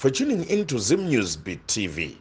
for tuning into Zim Newsbeat TV.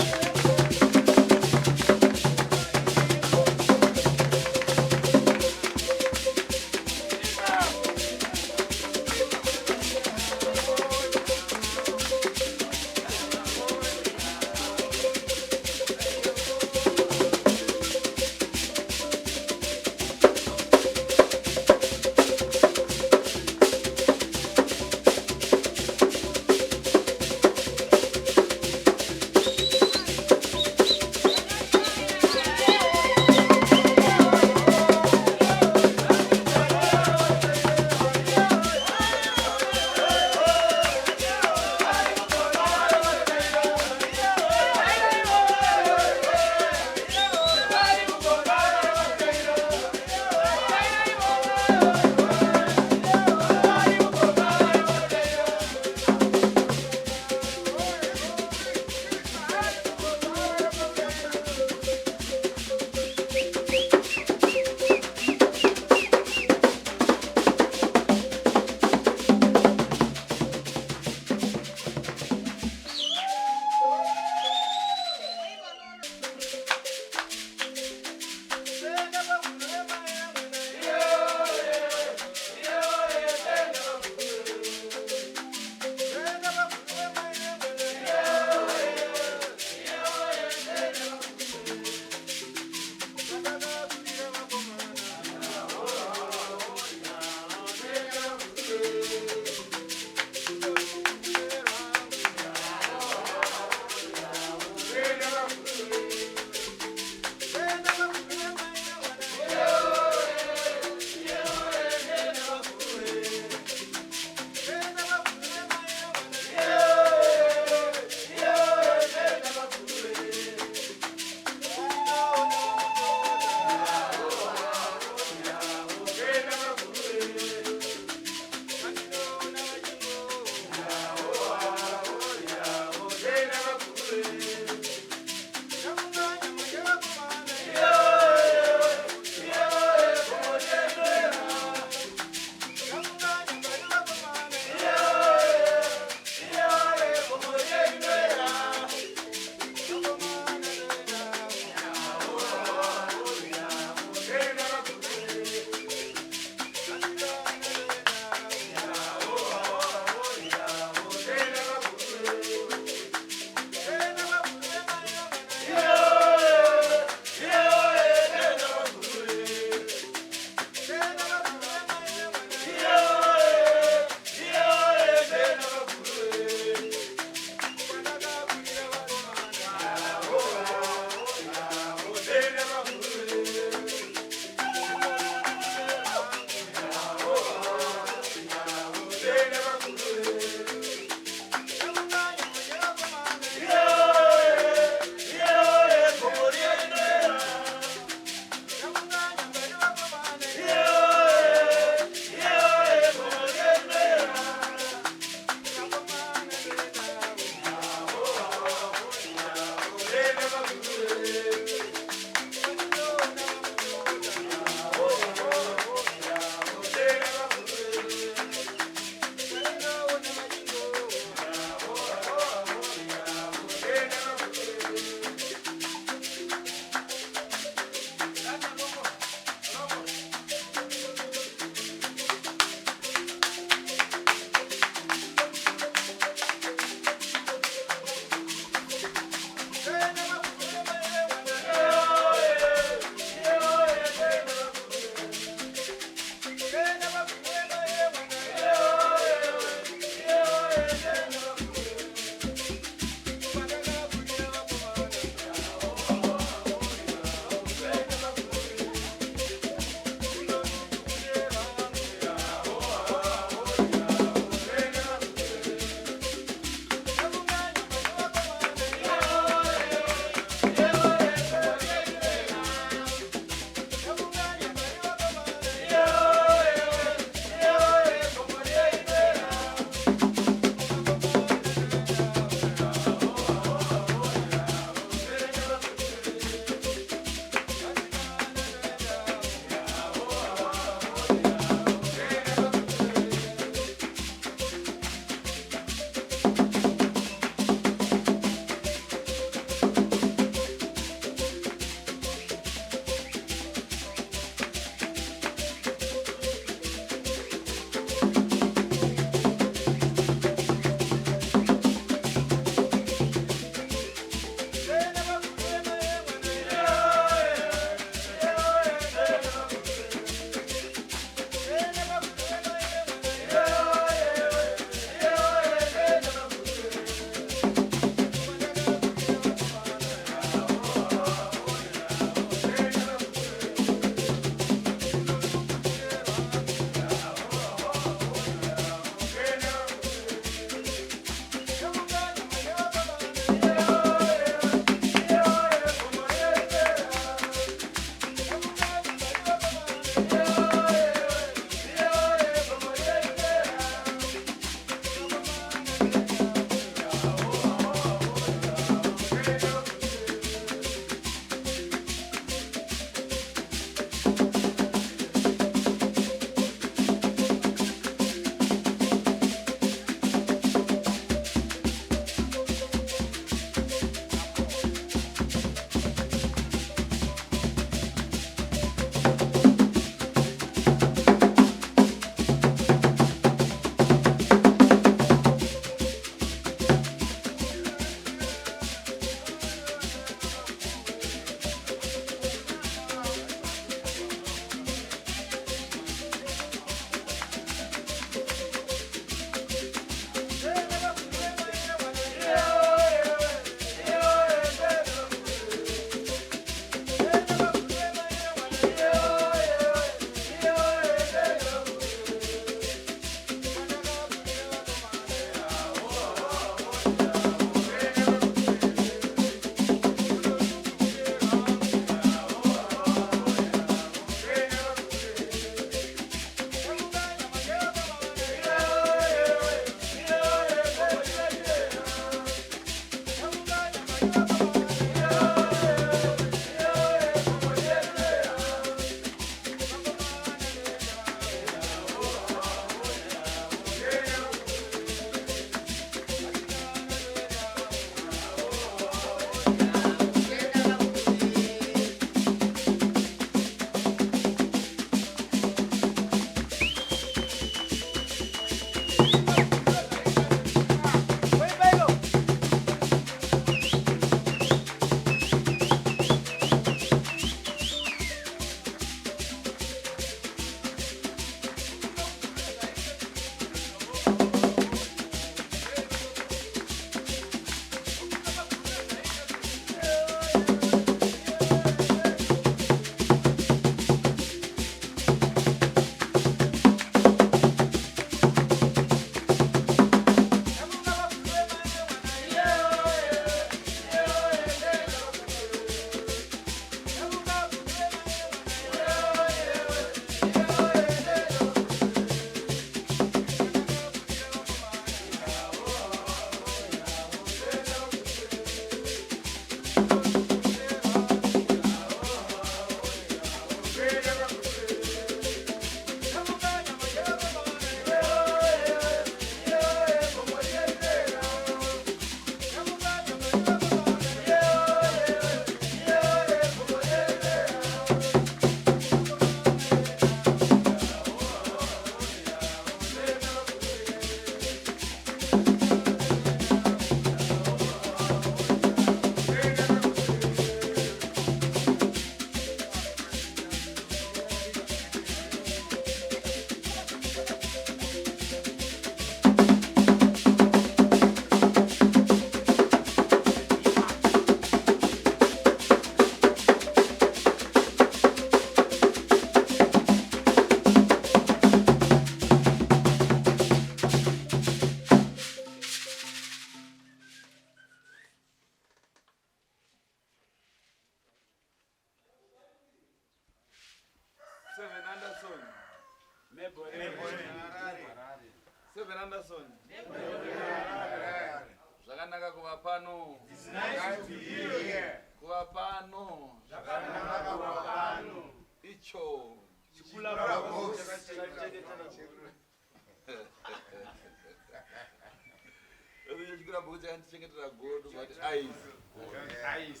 kila mmoja anachengeta gold but ice.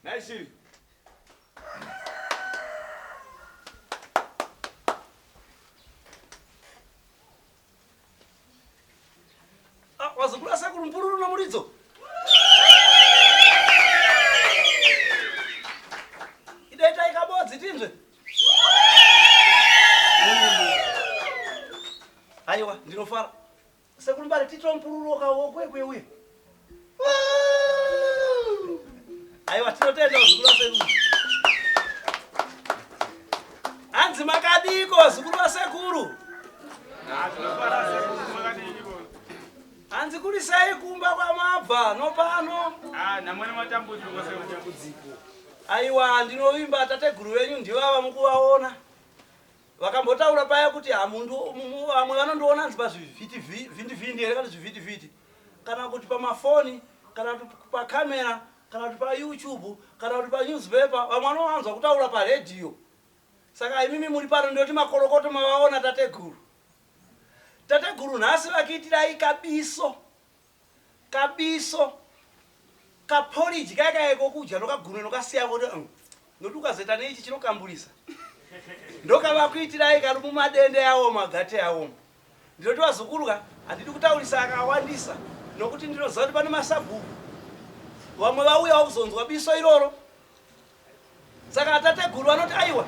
Nice. Wazukula Sekuru mpululu na mulizo. Idaita ikabodzi tinzwe. Aiwa ndinofara. Sekuru mbali tito mpululu okwe uye. Aiwa tinotenda wazukula Sekuru. Anzi makadiko wazukula Sekuru. Anzi kulisai kumba kwa mabva nopano. Namwene matambudziko kwa matambudziko. Aiwa ndinovimba tateguru wenyu ndivava mukuvaona. Vakambotaura paya kuti mundu amwe vanondoona nzi pazvivhiti here kana zvivhiti kana kuti pamafoni kana kuti pakamera kana kuti pa YouTube kana kuti pa newspaper vamwe vanowanzwa kutaura pa radio. Saka imimi muri pano ndoti makorokoto mavaona tateguru. Tateguru nhasi vakiitirai kabiso kaporiji kakaeko kudya nokagune nokasiya kuti noti ukazeta neichi chinokambulisa ndokavakuitirai kari mumadende yawo magate yawo. Ndinoti wazukuluka handidi kutaurisa akawandisa nokuti ndinoziva kuti pane masabhuku vamwe vauya kuzonzwa biso iroro. Saka tateguru vanoti aiwa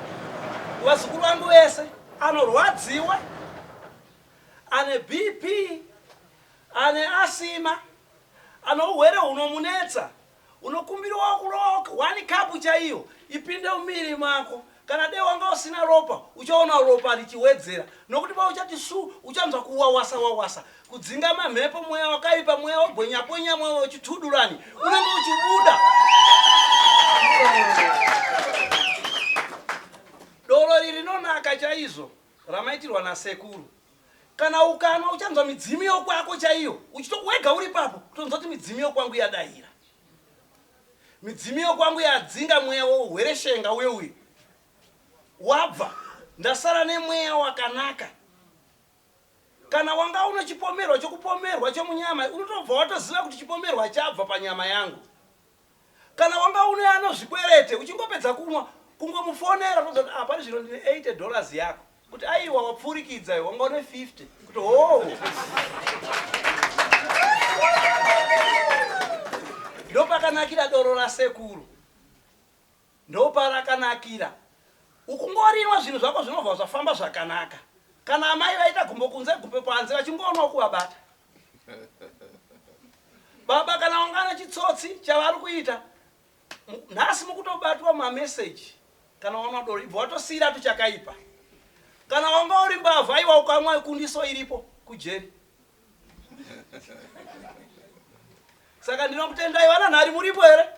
wazukuru vangu vese anorwadziwa ane BP ane asima ano uwere unomunetsa unokumbiriwa kuroka 1 cup chaiyo ipinde mumiri mako kana dei wanga usina ropa uchaona ropa richiwedzera nokuti pa uchati su uchanzwa kuwawasa kudzinga mamhepo mweya wakaipa mweya wogwenya mweya uchitudurani unenge uchibuda. Doro rinonaka chaizvo ramaitirwa nasekuru. Kana ukanwa uchanzwa midzimio kwako chaiyo uchitowega uri papo utonzwa kuti midzimio kwangu yadahira, midzimio kwangu yadzinga mweya wohwereshenga uye wabva ndasara nemweya wakanaka. Kana wanga uno chipomerwa chokupomerwa chomunyama unotobva watoziva kuti chipomerwa chabva panyama yangu. Kana wanga uno anozvikwerete uchingopedza kunwa kungomufonera tozoti pane zvino ndine $80 yako kuti aiwa wapfurikidza wanga une 50 kuti ndopakanakira doro rasekuru, ndoparakanakira ukungorinwa zvinhu zvako zvinobva zvafamba zvakanaka. Kana amai vaita gumbo kunze gupe panze vachingoonwa kuvabata baba kana wangana chitsotsi chavari kuita nhasi mukutobatwa mameseji kana wana doro ibvo watosira tuchakaipa. Kana wanga uri mbavha aiwa ukamwa kundiso iripo kujeri. Saka ndinokutendai vana nhari muripo here?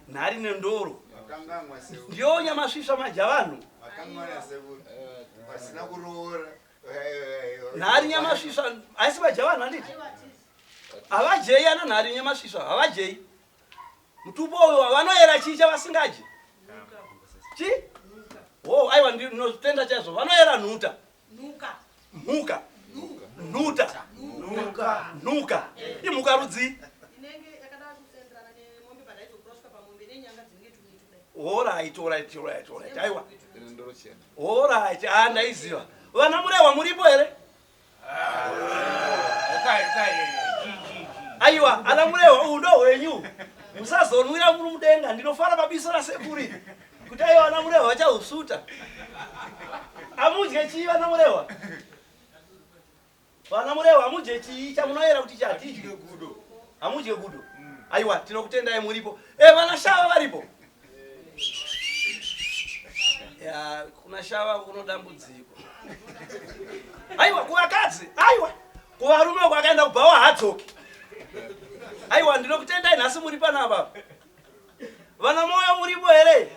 Nhari nendoro ndiyo nyamasvisva majavanhu. Nhari nyamasvisva aisi majavanhu handiti havajei ana nhari nyamasvisva havajei. Mutupo uyo vanoyera chii chavasingaji chi aiwa ndinotenda chaizvo vanoyera nhuta nhuka imhuka rudzi. Alright. Aiwa. Alright, ndaiziva. Vana murewa muripo here? Aiwa, ana murewa undo hwenyu. Musazonwira muri mudenga ndinofara pabiso rasekuru. Kuti aiwa ana murewa vachahusuta. Amudye chii vana murewa? Vana murewa amudye chii chamunoyera kuti chatidye gudo. Amudye gudo. Aiwa, tinokutendai muripo. Vana shava varipo. Ya kuna shava kuno dambudziko. Aiwa kuvakadzi, aiwa kuvarume kwakaenda kubhawa hadzoki. Aiwa ndinokutendai nhasi muri panapa. Vana moyo muripo here?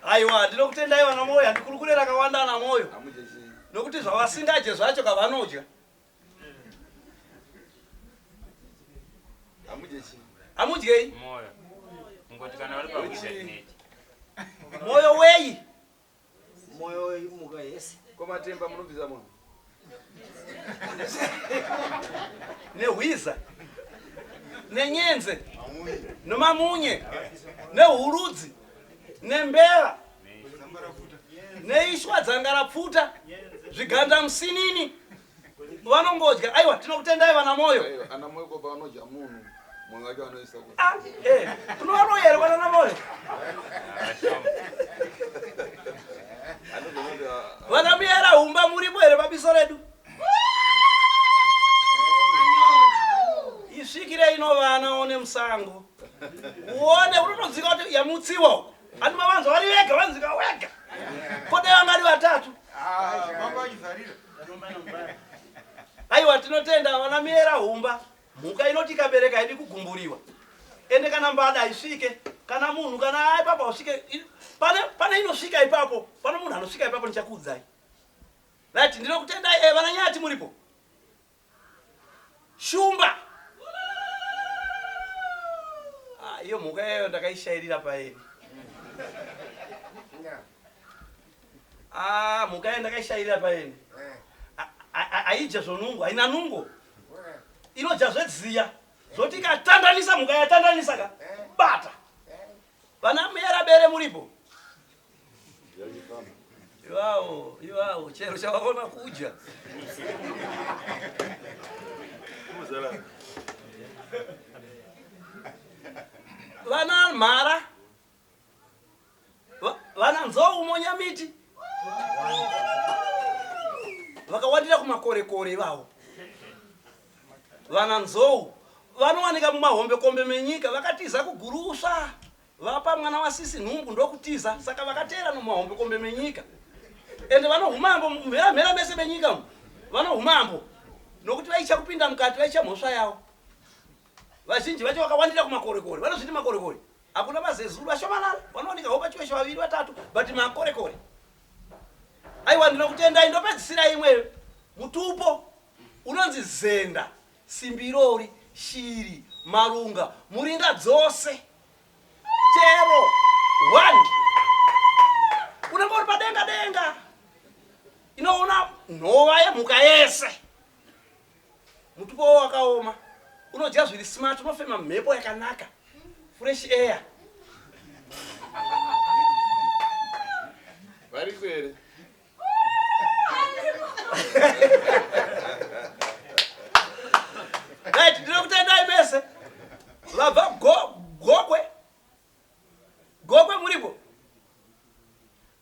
Aiwa ndinokutendai vana moyo handikurukure rakawanda na moyo. Nokuti zvavasingaje zvacho kavanodya. Amudyei? Moyo. Ngoti kana vari pakushati. Moyo wei? Moyo imuka yesi. Komatemba munobvisa moyo. nehwiza nenyenze nemamunye nehurudzi nembera neishwa dzangarapfuta zviganda musinini vanongodya. Aiwa, tinokutendai vana moyo. Ana moyo kwa vanodya munhu. Mwe wacho anoisa kuti. Kunovanoyera vana moyo. Vakamira humba muripo here pabiso redu? Isvikire ino vana one musango. Uone unotodzika kuti yamutsiwa uko. Ani mavanzo vari vega vanzika wega. Kode vangari vatatu. Mamba chizarira. Aiwa, tinotenda vanamira humba. Mhuka inoti ikabereka haidi kugumburiwa. Ende kana mbada isvike, kana munhu kana aipapa usvike, pane inosvika ipapo, pane munhu anosvika ipapo nichakuudzai. Right, ndinokutendai vananyati muripo. Shumba. Iyo mhuka yayo ndakaishairira paeni. Mhuka yayo ndakaishairira paeni. Aidya zvonungo, haina nungo. Inodya zvedziya. Zoti ikatandanisa mhuka yatandanisa ka bata. Vana mera bere muripo. Iwawo, chero chavaona kudya. Vana mhara. Vana nzou monyamiti. Vakawandira kumakore-kore vavo. Vana nzou vanowanika mumahombe kombe menyika, vakatiza kugurusa. Vapa mwana wasisi nhumbu ndokutiza, saka vakatera mumahombe kombe menyika. Ende vanohumambo mhera mese menyika umu. Vanohumambo. Nokuti vaicha kupinda mukati vaicha mhosva yavo. Vazhinji vacho vakawandira kumakore-kore. Vanozviti makore-kore. Hakuna vazezuru vashomanana. Vanowanika hopa chivesho vaviri vatatu, but makore-kore. Aiwa, ndinokutendai ndopedzisira imwe mutupo unonzi zenda, simbirori, shiri, marunga, muringa dzose. Chero 1 unongori padenga denga. Inoona nhova yemhuka yese. Mutupo wakaoma. Unodya zviri smart, unofema mhepo yakanaka. Fresh air. Vari kwere. Right, ndinokutendai mese. Vabva gokwe muripo.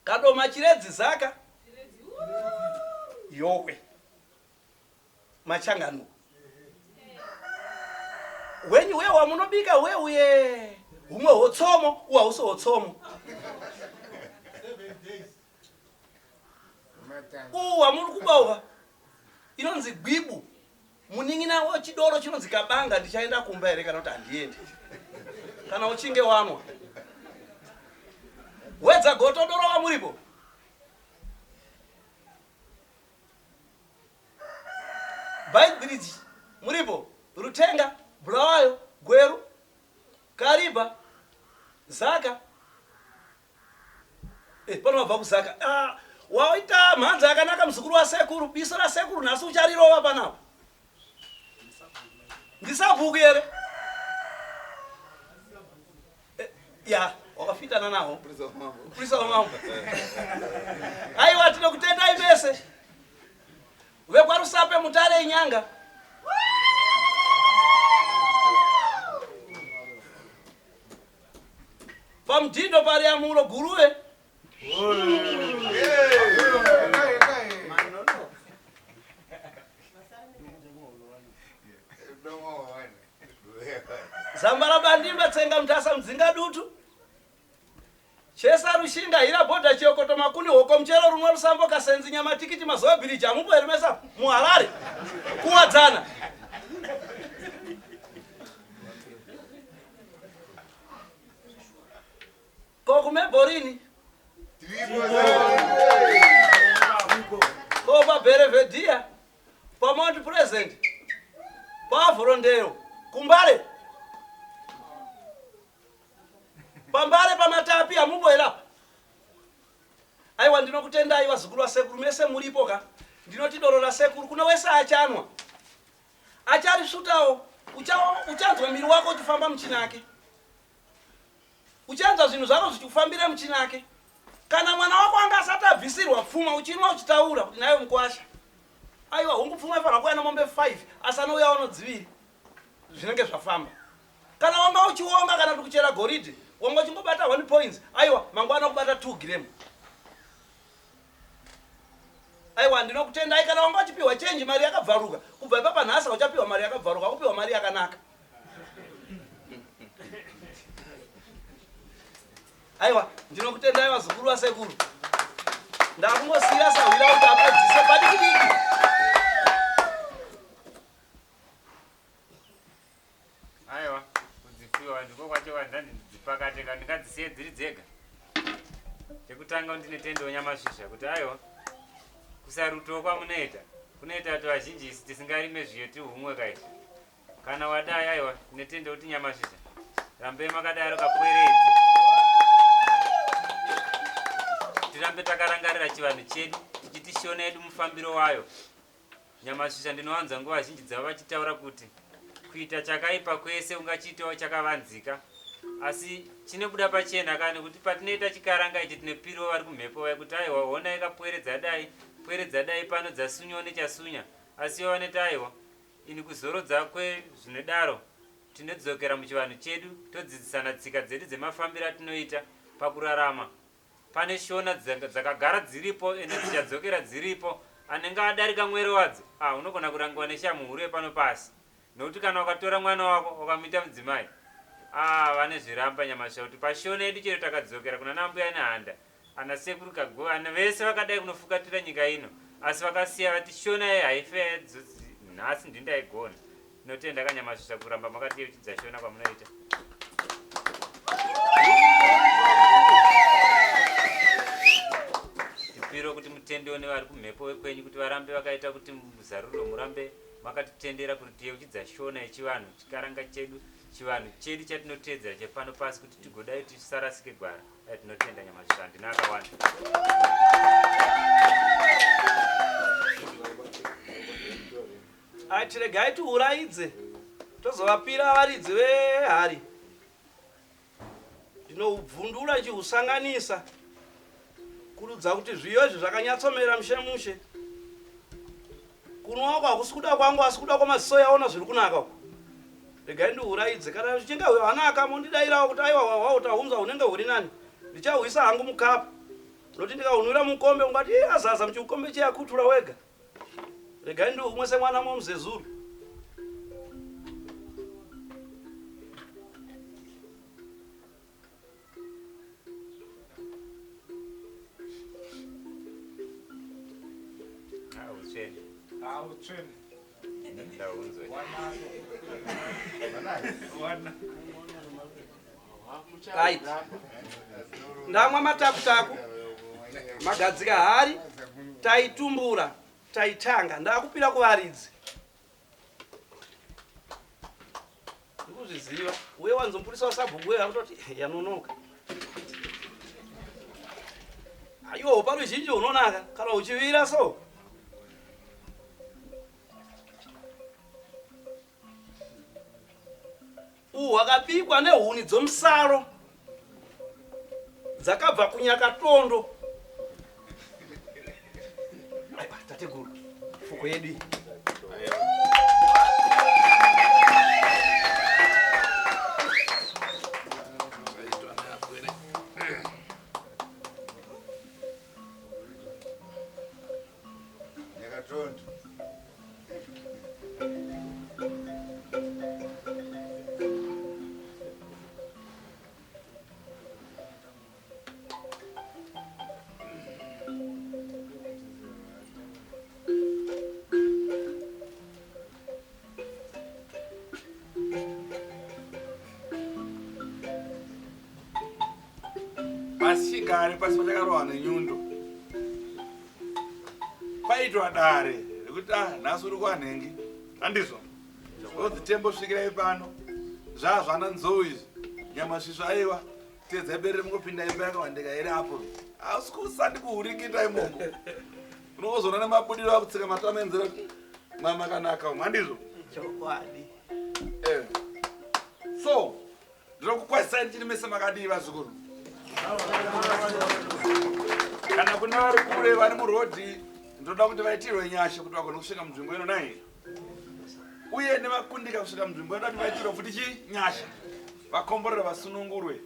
Kadoma chiredzi zaka. Yokwe. Machangano. Wenyu wewa munobika weuye. Umwe hotsomo, uwauso hotsomo. 7 days. Wamuri kubauka. Inonzi gwibu. Muningina wachidoro chinonzi kabanga ndichaenda kumba here kana kuti handiendi. Kana uchinge wanwa. Wedza gotodoro wamuripo. Bridge muripo. Rutenga, Bulawayo, Gweru, Kariba, Zaka. Pano wabva kuzaka. Waita mhanza yakanaka muzukuru wa Sekuru, biso ra Sekuru nasu ucharirova panapo. Ndisabhuku here. Ya, wakafitana nawo. Prisa wa mambo. Aiwa, tinokutendai mese. Vekwa Rusape Mutare Inyanga. Pamdindo pari ya mulo guruwe. Zambara bandimba tsenga mtasa mdzinga dutu. Chesa rushinga hira boda chiokoto makuni hoko mchero rumwe rusambo kasenzi nyama tikiti mazoa biriji amupo erimesa muharare kuwadzana. Kokume borini. Koba berevedia. Pamount present. Pa vorondero. Kumbare. Pambare pamatapi amubo elapa. Aiwa ndinokutendai vazukuru wa Sekuru mese muripo ka. ndinoti doro la sekuru kuna wese achanwa achari sutawo uchanzwa miri wako uchifamba mchinake uchanzwa zvinhu zvako zvichikufambira mchinake kana mwana wako anga asati abvisirwa pfuma uchinwa uchitaura kuti nayo mukwasha aiwa hongu pfuma ifanira kuya namombe 5 asanouya unodziviri zvinenge zvafamba kana wanga uchionga kana kuti kuchera goridhe wanga uchingobata 1 points aiwa mangwana kubata 2 gram aiwa ndinokutendai kana wanga uchipiwa change mari yakabvaruka kubva ipapo nhasi uchapiwa mari yakabvaruka kupiwa mari yakanaka aiwa ndinokutendai vazukuru vasekuru ndakungosiyira sahwira kuti apadzise padikidiki aiwa kudzipiwa ndiko kwacho vandandipakate kandingadzisiye dziri dzega chekutanga ndine tendo nyamasvisha kuti aiwa kusaruto kwamunoita kunoita kuti vazhinji isi tisingarime zviyo humwe kaita kana wadai aiwa netendo kuti nyamasvisha rambe makadaro kapweredzi tirambe takarangarira chivanhu chedu tichiti shona yedu mufambiro wayo nyamasvisha ndinowanza nguva zhinji dzava vachitaura kuti kuita chakaipa kwese ungachiitawo chakavanzika asi chinobuda pachena kani kuti patinoita chikaranga ichi tinepiro vari kumhepo vai kuti aiwa hona ikapweredza dai pano dzasunywa nechasunya asi yooneti aiwa ini kuzorodza kwezvinodaro tinodzokera muchivanhu chedu todzidzisana tsika dzedu dzemafambiro atinoita pakurarama pane shona dzakagara dziripo ende dzichadzokera dziripo anenge adarika mwero wadzo unogona kurangiwa neshamuhuru yepano pasi nokuti kana ukatora mwana wako ukamita mudzimai vane zviramba nyamasha kuti pashona yedu chero takadzokera kuna nambuya nehanda ana sekuru kagova ana vese vakadai kunofukatirira nyika ino asi vakasiya vati shona ye haife nhasi ndindaigona notenda kanyamasvisha kuramba makatiyeuchidza shona kwamunoita tipiro kuti mutende nevari kumhepo wekwenyu kuti varambe vakaita kuti muzaruro murambe makatitendera kuti tiyeuchidza shona yechivanhu chikaranga chedu chivanhu chedu chatinotedzera chepano pasi kuti tigodai tisarasike gwara tinotenda nyamasvisha ndina akawanda tiregai tiuraidze tozovapira varidzi vehari ndinobvundura ndichihusanganisa kurudza kuti zviyo izvi zvakanyatsomera mushe kunwa kwakusi kuda kwangu asi kuda kwamaziso yaona zviri kunaka uko regai ndiuraidze kana zvichinge hwanaka mondidayirawo kuti aiwa wautaunza hunenge huri nani ndichahuisa hangu mukapa noti ndikahunwira mukombe ungati azaza muchiukombe cheyakutura wega regai ndihumwe semwana momuzezuru right ndamwa matakutaku magadzika hari taitumbura taitanga ndakupira kuvaridzi ndikuzviziva uye wanzompurisawo sabhuku weha kutoti yanonoka aiwa paruzhinji unonaka kana uchivira so hwakabikwa nehuni dzomusaro dzakabva kunyakatondo tateguru fuko yedu pasigare pasi pachakarohwa nenyundo paitwa dare rekuti nhasi uri kwanhengi handizvo odzitembo svikirai pano zvazvana nzou izvi nyamasvisvo aiwa tedza iberere mungopinda imba yakawandika iri apo hausi kusandi kuhurikita imomo unozona nemabudiro akutsika matamenzera mama kanaka mandizo chokwadi so ndinokukwazisai chiri mese makadii vazukuru kana kune vari kure vari murodhi ndinoda kuti vaitirwe nyasha kuti vagone kusvika munzvimbo ino nai uye nevakundika kusvika munzvimbo ino kuti vaitirwe futi chinyasha vakomborera vasunungurwe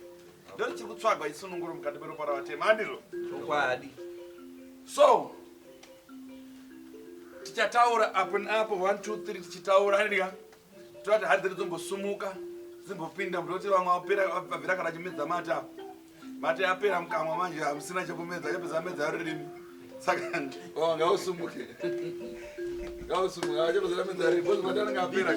ndo tichiri kutsvagwa isunungurwe mukati meropa ravatema handizvo chokwadi so tichataura apo neapo 1 2 3 tichitaura handika toti hari dzedu dzombosumuka dzimbopinda mutoti vamwe vabvira kana chimedza mata mata yapera mukamwa manje hamusina chekumedza yapedza medza rurimi saka ngausumuke ngausumuke achapedza medza rurimi bozi mata anenge apera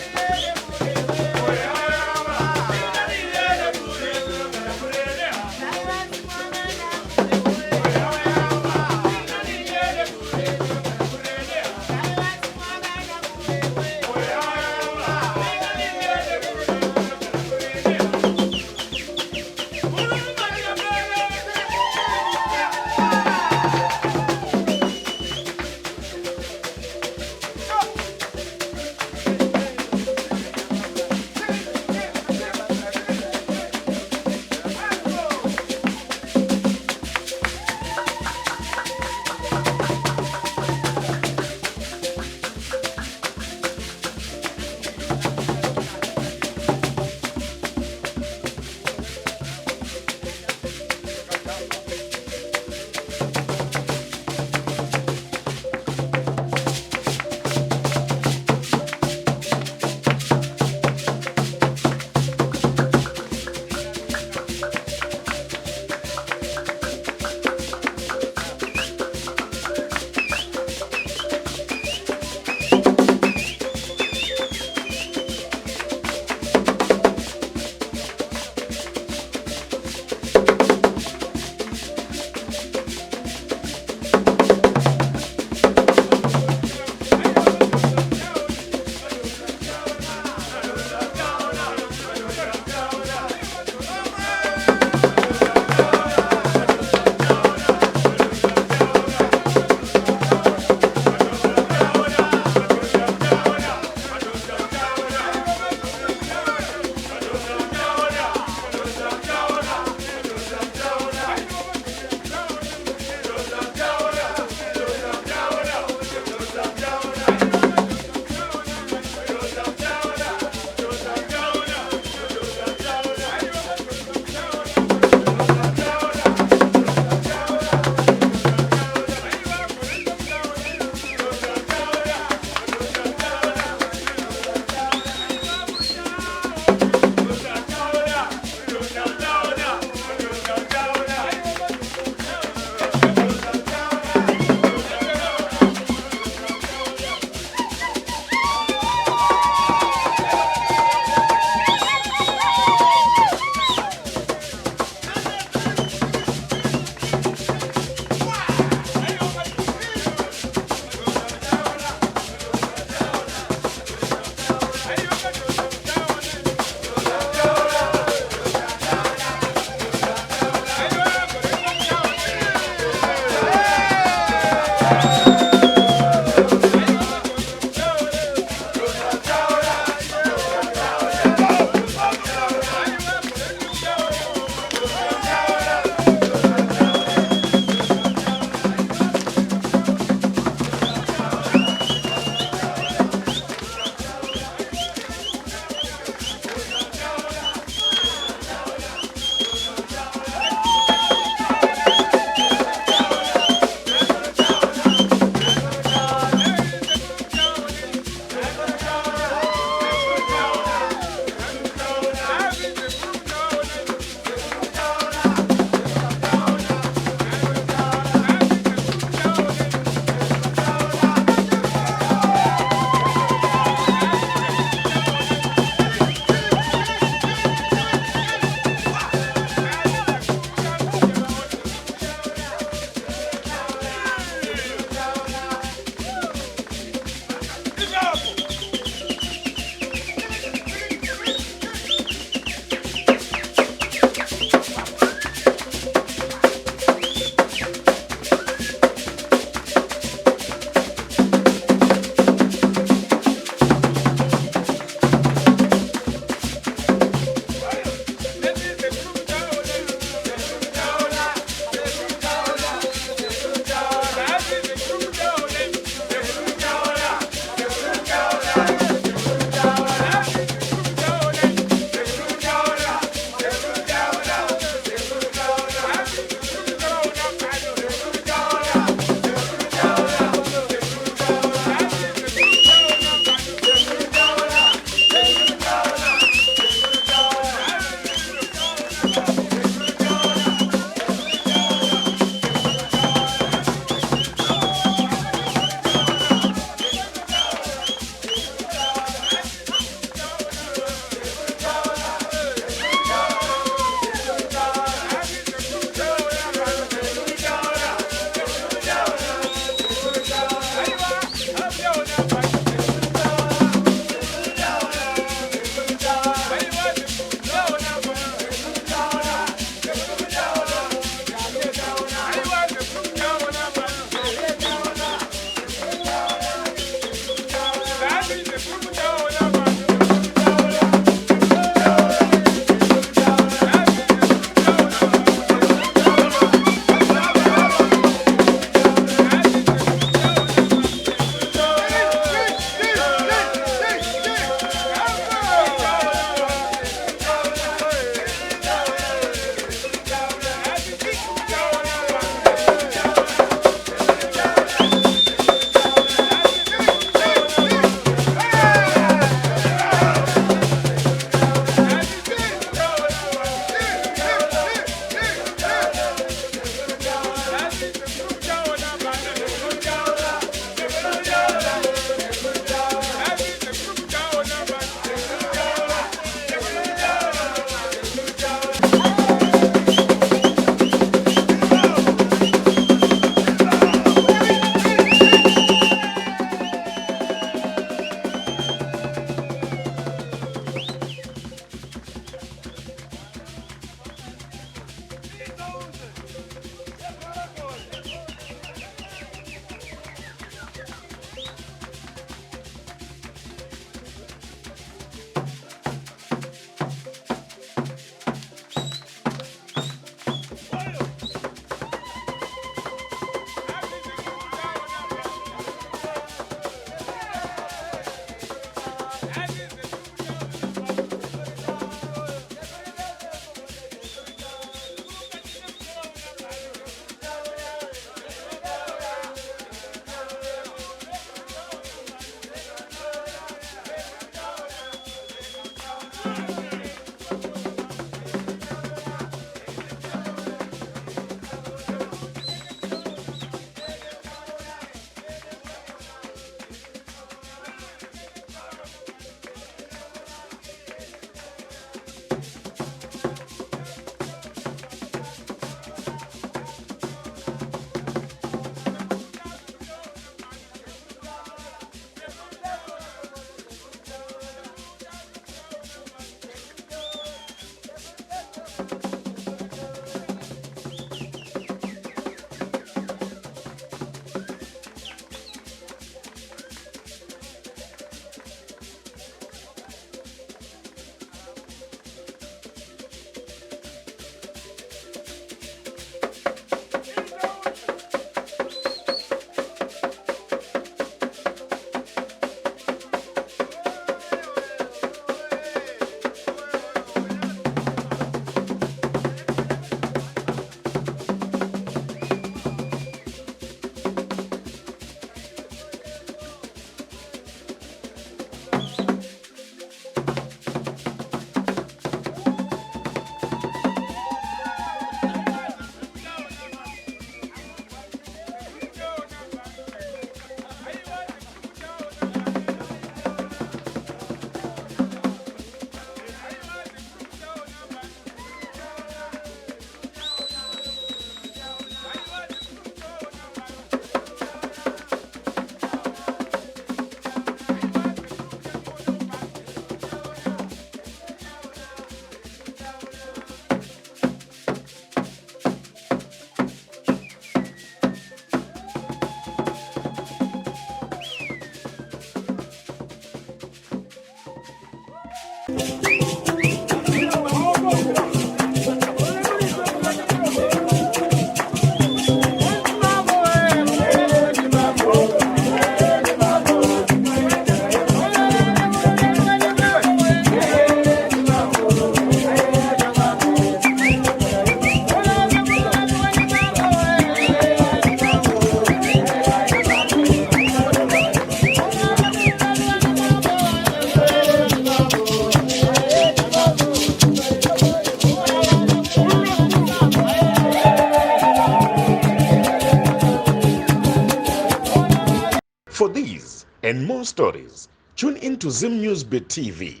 stories. Tune in to Zim Newsbeat TV.